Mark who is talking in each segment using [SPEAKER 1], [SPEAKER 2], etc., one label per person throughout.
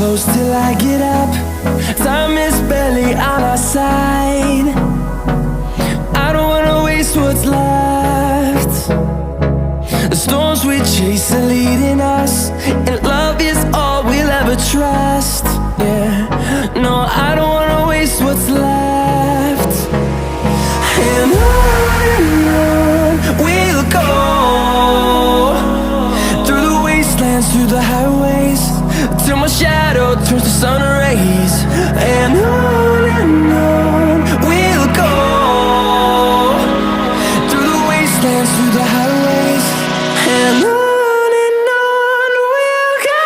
[SPEAKER 1] close till I get up. Time is barely on our side. I don't wanna waste what's left. The storms we chase are leading us, and love is all we'll ever trust. Yeah, no, I don't wanna waste what's left. And on we'll go, through the wastelands, through the highways, till my shadow turns to sun rays. And on we'll go, through the wastelands, through the highways, and on we'll go.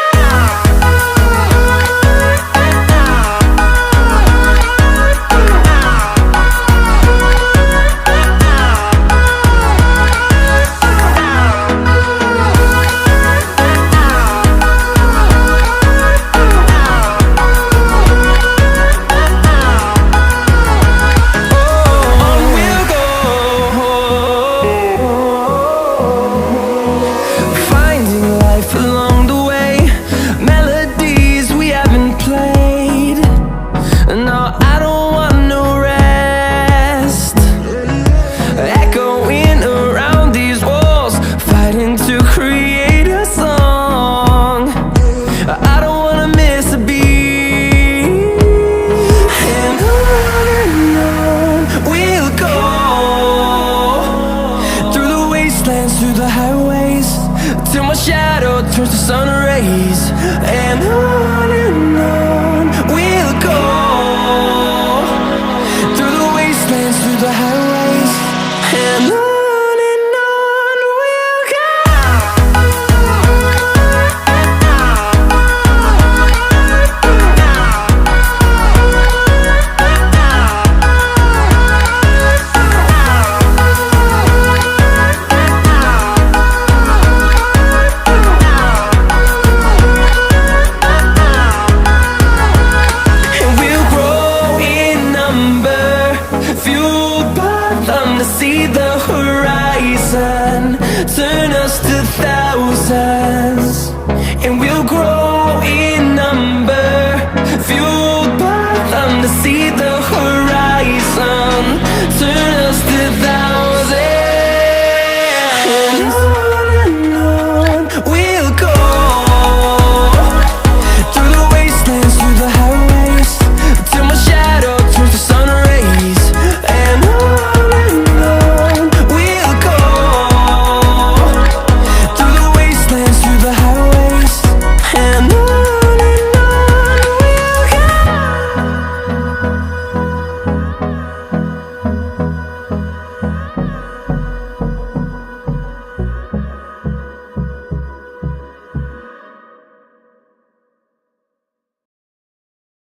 [SPEAKER 1] Along the way, melodies we haven't played. No, I don't want no rest. Echoing around these walls, fighting to create a song. I don't wanna miss a beat. And on we'll go, through the wastelands, through the highways, till my shadow turns to sun rays. And on we'll go, through the wastelands, through the highways, and on we'll go. See the horizon turn us to thousands, and we'll grow